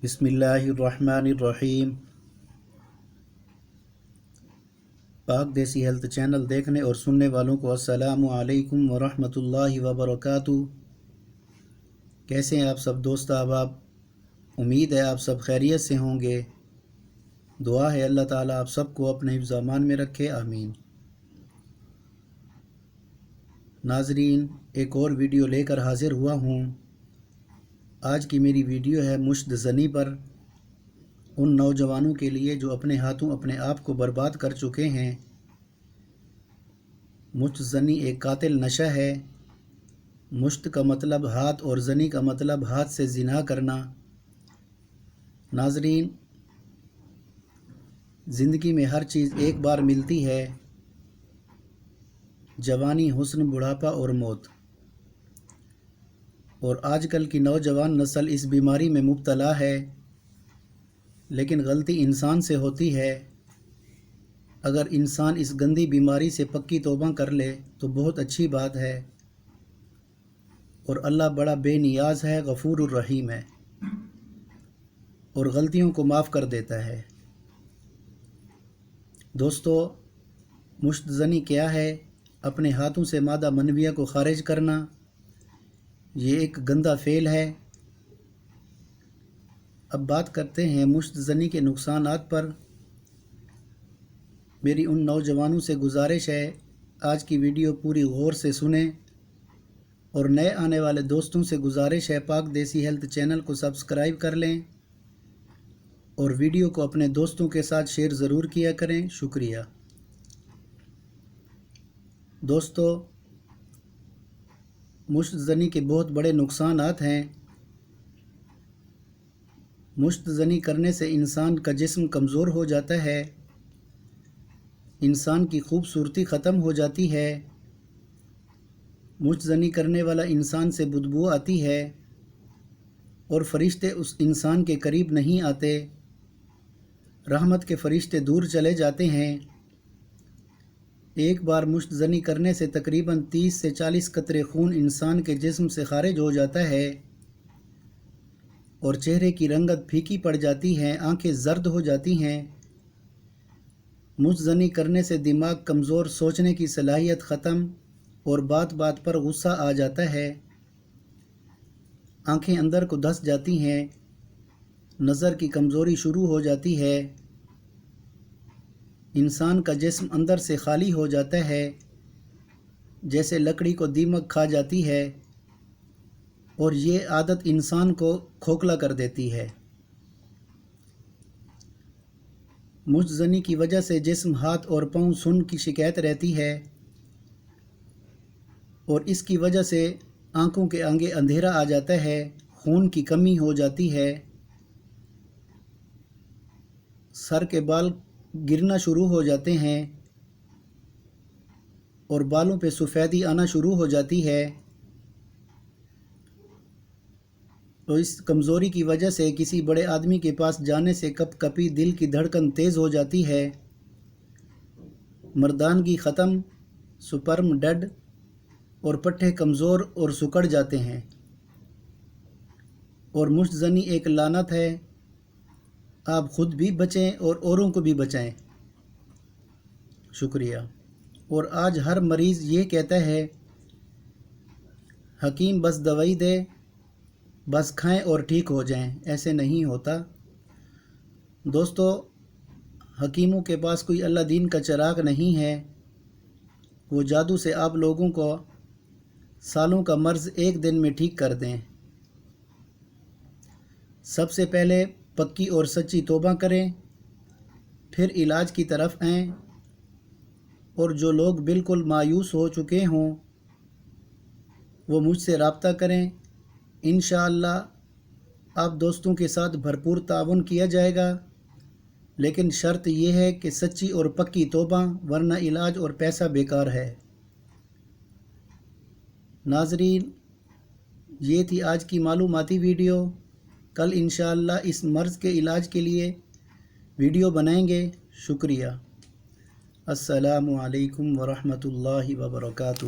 بسم اللہ الرحمن الرحیم۔ پاک دیسی ہیلتھ چینل دیکھنے اور سننے والوں کو السلام علیکم ورحمۃ اللہ وبرکاتہ۔ کیسے ہیں آپ سب دوست احباب؟ امید ہے آپ سب خیریت سے ہوں گے۔ دعا ہے اللہ تعالیٰ آپ سب کو اپنے حفظ و امان میں رکھے، آمین۔ ناظرین، ایک اور ویڈیو لے کر حاضر ہوا ہوں۔ آج کی میری ویڈیو ہے مشت زنی پر، ان نوجوانوں کے لیے جو اپنے ہاتھوں اپنے آپ کو برباد کر چکے ہیں۔ مشت زنی ایک قاتل نشہ ہے۔ مشت کا مطلب ہاتھ اور زنی کا مطلب ہاتھ سے زنا کرنا۔ ناظرین، زندگی میں ہر چیز ایک بار ملتی ہے، جوانی، حسن، بڑھاپا اور موت۔ اور آج کل کی نوجوان نسل اس بیماری میں مبتلا ہے، لیکن غلطی انسان سے ہوتی ہے۔ اگر انسان اس گندی بیماری سے پکی توبہ کر لے تو بہت اچھی بات ہے، اور اللہ بڑا بے نیاز ہے، غفور الرحیم ہے، اور غلطیوں کو معاف کر دیتا ہے۔ دوستو، مشت زنی کیا ہے؟ اپنے ہاتھوں سے مادہ منویہ کو خارج کرنا، یہ ایک گندا فعل ہے۔ اب بات کرتے ہیں مشت زنی کے نقصانات پر۔ میری ان نوجوانوں سے گزارش ہے، آج کی ویڈیو پوری غور سے سنیں، اور نئے آنے والے دوستوں سے گزارش ہے پاک دیسی ہیلتھ چینل کو سبسکرائب کر لیں، اور ویڈیو کو اپنے دوستوں کے ساتھ شیئر ضرور کیا کریں۔ شکریہ۔ دوستو، مشت زنی کے بہت بڑے نقصانات ہیں۔ مشت زنی کرنے سے انسان کا جسم کمزور ہو جاتا ہے، انسان کی خوبصورتی ختم ہو جاتی ہے، مشت زنی کرنے والا انسان سے بدبو آتی ہے، اور فرشتے اس انسان کے قریب نہیں آتے، رحمت کے فرشتے دور چلے جاتے ہیں۔ ایک بار مشت زنی کرنے سے تقریباً 30 سے 40 قطرے خون انسان کے جسم سے خارج ہو جاتا ہے، اور چہرے کی رنگت پھیکی پڑ جاتی ہے، آنکھیں زرد ہو جاتی ہیں۔ مشت زنی کرنے سے دماغ کمزور، سوچنے کی صلاحیت ختم، اور بات بات پر غصہ آ جاتا ہے، آنکھیں اندر کو دھس جاتی ہیں، نظر کی کمزوری شروع ہو جاتی ہے، انسان کا جسم اندر سے خالی ہو جاتا ہے، جیسے لکڑی کو دیمک کھا جاتی ہے، اور یہ عادت انسان کو کھوکھلا کر دیتی ہے۔ مشت زنی کی وجہ سے جسم، ہاتھ اور پاؤں سن کی شکایت رہتی ہے، اور اس کی وجہ سے آنکھوں کے آگے اندھیرا آ جاتا ہے، خون کی کمی ہو جاتی ہے، سر کے بال گرنا شروع ہو جاتے ہیں، اور بالوں پہ سفیدی آنا شروع ہو جاتی ہے۔ تو اس کمزوری کی وجہ سے کسی بڑے آدمی کے پاس جانے سے کپ کپی، دل کی دھڑکن تیز ہو جاتی ہے، مردانگی ختم، سپرم ڈیڈ، اور پٹھے کمزور اور سکڑ جاتے ہیں۔ اور مشت زنی ایک لعنت ہے، آپ خود بھی بچیں اور اوروں کو بھی بچائیں۔ شکریہ۔ اور آج ہر مریض یہ کہتا ہے، حکیم بس دوائی دے، بس کھائیں اور ٹھیک ہو جائیں۔ ایسے نہیں ہوتا دوستو، حکیموں کے پاس کوئی اللہ دین کا چراغ نہیں ہے، وہ جادو سے آپ لوگوں کو سالوں کا مرض ایک دن میں ٹھیک کر دیں۔ سب سے پہلے پکی اور سچی توبہ کریں، پھر علاج کی طرف آئیں، اور جو لوگ بالکل مایوس ہو چکے ہوں وہ مجھ سے رابطہ کریں، انشاءاللہ آپ دوستوں کے ساتھ بھرپور تعاون کیا جائے گا، لیکن شرط یہ ہے کہ سچی اور پکی توبہ، ورنہ علاج اور پیسہ بیکار ہے۔ ناظرین، یہ تھی آج کی معلوماتی ویڈیو۔ کل انشاءاللہ اس مرض کے علاج کے لیے ویڈیو بنائیں گے۔ شکریہ۔ السلام علیکم ورحمۃ اللہ وبرکاتہ۔